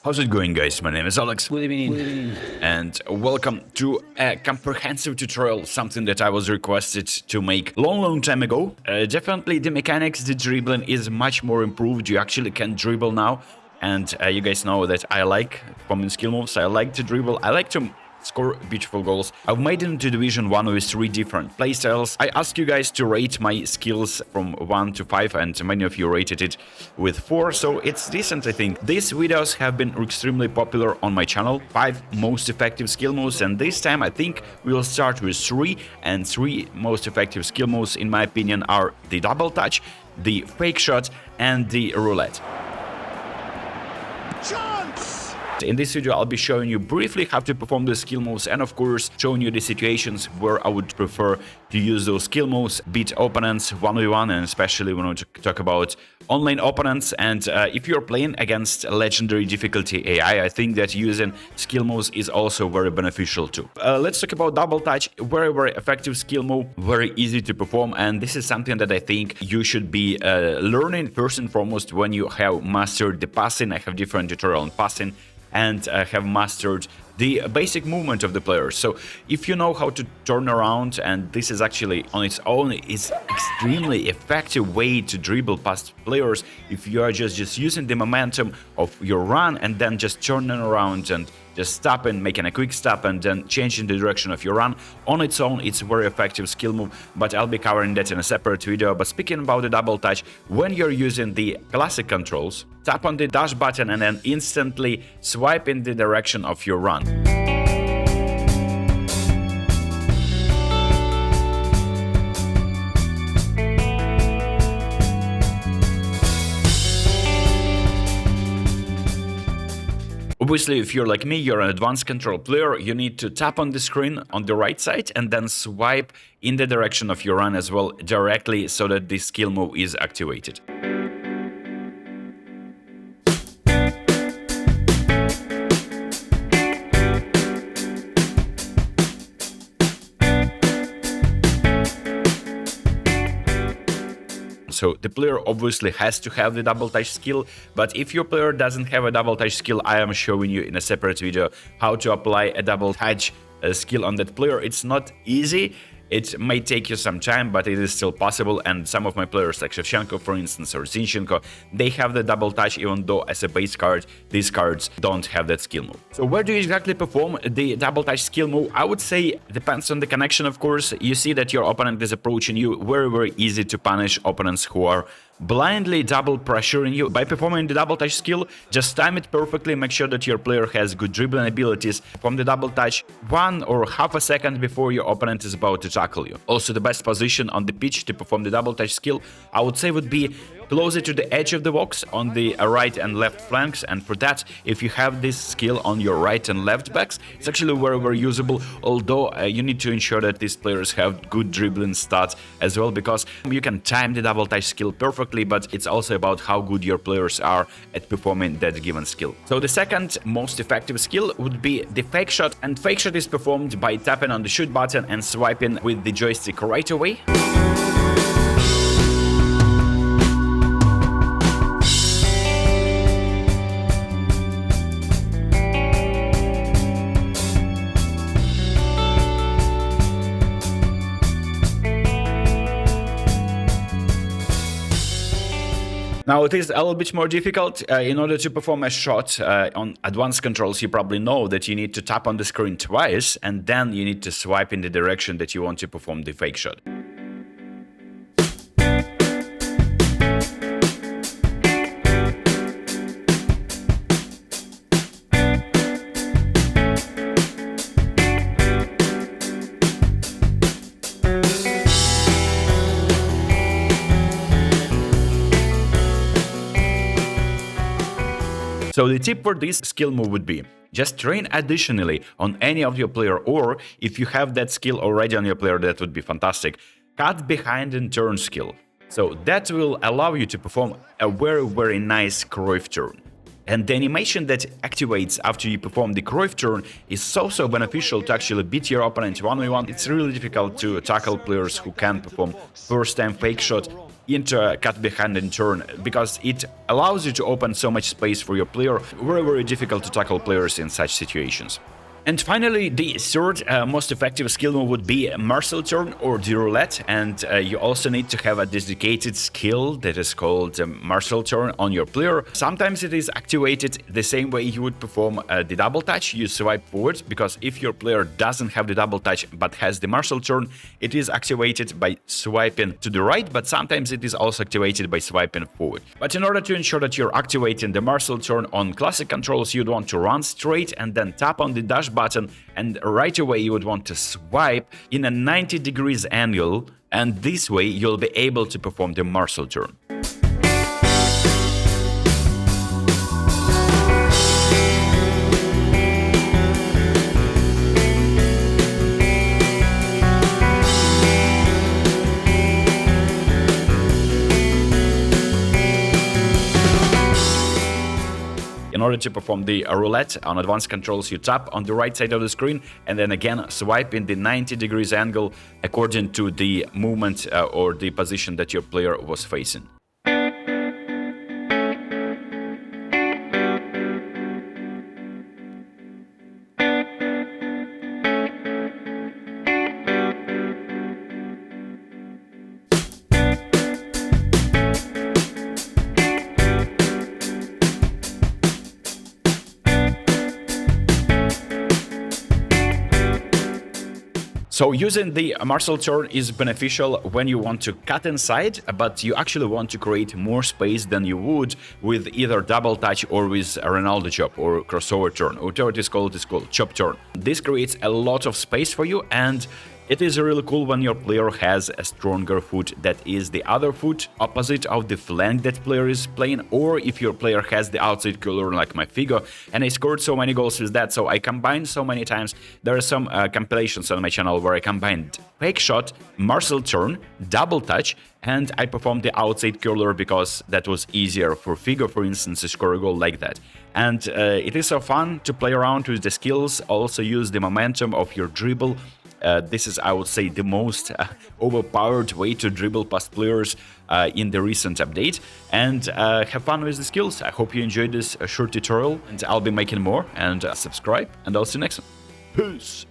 How's it going, guys? My name is Alex. Good evening. And welcome to a comprehensive tutorial, something that I was requested to make long time ago. Definitely the mechanics, the dribbling is much more improved. You actually can dribble now. And you guys know that I like performing skill moves. I like to dribble. I like to score beautiful goals. I've made it into Division 1 with 3 different playstyles. I asked you guys to rate my skills from 1 to 5, and many of you rated it with 4, so it's decent, I think. These videos have been extremely popular on my channel, 5 most effective skill moves, and this time I think we will start with 3, and 3 most effective skill moves, in my opinion, are the double touch, the fake shot, and the roulette. In this video, I'll be showing you briefly how to perform the skill moves and, of course, showing you the situations where I would prefer to use those skill moves, beat opponents 1v1, and especially when we talk about online opponents. And if you're playing against legendary difficulty AI, I think that using skill moves is also very beneficial too. Let's talk about double touch. Very effective skill move, very easy to perform, and this is something that I think you should be learning first and foremost when you have mastered the passing. I have different tutorial on passing, and have mastered the basic movement of the players. So if you know how to turn around, and this is actually on its own is extremely effective way to dribble past players, if you are just using the momentum of your run and then just turning around and just stopping, making a quick stop, and then changing the direction of your run. On its own, it's a very effective skill move, but I'll be covering that in a separate video. But speaking about the double touch, when you're using the classic controls, tap on the dash button and then instantly swipe in the direction of your run. Obviously, if you're like me, you're an advanced control player, you need to tap on the screen on the right side and then swipe in the direction of your run as well directly so that the skill move is activated. So the player obviously has to have the double touch skill, but if your player doesn't have a double touch skill, I am showing you in a separate video how to apply a double touch skill on that player. It's not easy. It may take you some time, but it is still possible, and some of my players like Shevchenko, for instance, or Zinchenko, they have the double touch, even though as a base card, these cards don't have that skill move. So where do you exactly perform the double touch skill move? I would say depends on the connection, of course. You see that your opponent is approaching you, very easy to punish opponents who are blindly double pressuring you. By performing the double touch skill, just time it perfectly, make sure that your player has good dribbling abilities. Perform the double touch 1 or half a second before your opponent is about to tackle you. Also, the best position on the pitch to perform the double touch skill, I would say, would be closer to the edge of the box on the right and left flanks, and for that, if you have this skill on your right and left backs, it's actually very usable, although you need to ensure that these players have good dribbling stats as well, because you can time the double touch skill perfectly, but it's also about how good your players are at performing that given skill. So the second most effective skill would be the fake shot, and fake shot is performed by tapping on the shoot button and swiping with the joystick right away. Now it is a little bit more difficult. In order to perform a shot on advanced controls, you probably know that you need to tap on the screen twice, and then you need to swipe in the direction that you want to perform the fake shot. So the tip for this skill move would be just train additionally on any of your player, or if you have that skill already on your player, that would be fantastic. Cut behind and turn skill. So that will allow you to perform a very nice Cruyff turn. And the animation that activates after you perform the Cruyff turn is so beneficial to actually beat your opponent 1v1. It's really difficult to tackle players who can perform first-time fake shot into a cut behind and turn, because it allows you to open so much space for your player. Very difficult to tackle players in such situations. And finally, the third most effective skill move would be marseille turn or the roulette, and you also need to have a dedicated skill that is called marseille turn on your player. Sometimes it is activated the same way you would perform the double touch. You swipe forward, because if your player doesn't have the double touch but has the marseille turn, it is activated by swiping to the right, but sometimes it is also activated by swiping forward. But in order to ensure that you're activating the marseille turn on classic controls, you'd want to run straight and then tap on the dash button, and right away you would want to swipe in a 90 degrees angle, and this way you'll be able to perform the marseille turn. In order to perform the roulette on advanced controls, you tap on the right side of the screen and then again swipe in the 90 degrees angle according to the movement or the position that your player was facing. So using the marseille turn is beneficial when you want to cut inside, but you actually want to create more space than you would with either double touch or with a Ronaldo chop or crossover turn, whatever it is called chop turn. This creates a lot of space for you, and it is really cool when your player has a stronger foot that is the other foot opposite of the flank that player is playing, or if your player has the outside curler like my Figo, and I scored so many goals with that, so I combined so many times. There are some compilations on my channel where I combined fake shot, marseille turn, double touch, and I performed the outside curler because that was easier for Figo, for instance, to score a goal like that. And it is so fun to play around with the skills, also use the momentum of your dribble. This is, I would say, the most overpowered way to dribble past players in the recent update, and have fun with the skills. I hope you enjoyed this short tutorial, and I'll be making more, and subscribe, and I'll see you next one. Peace!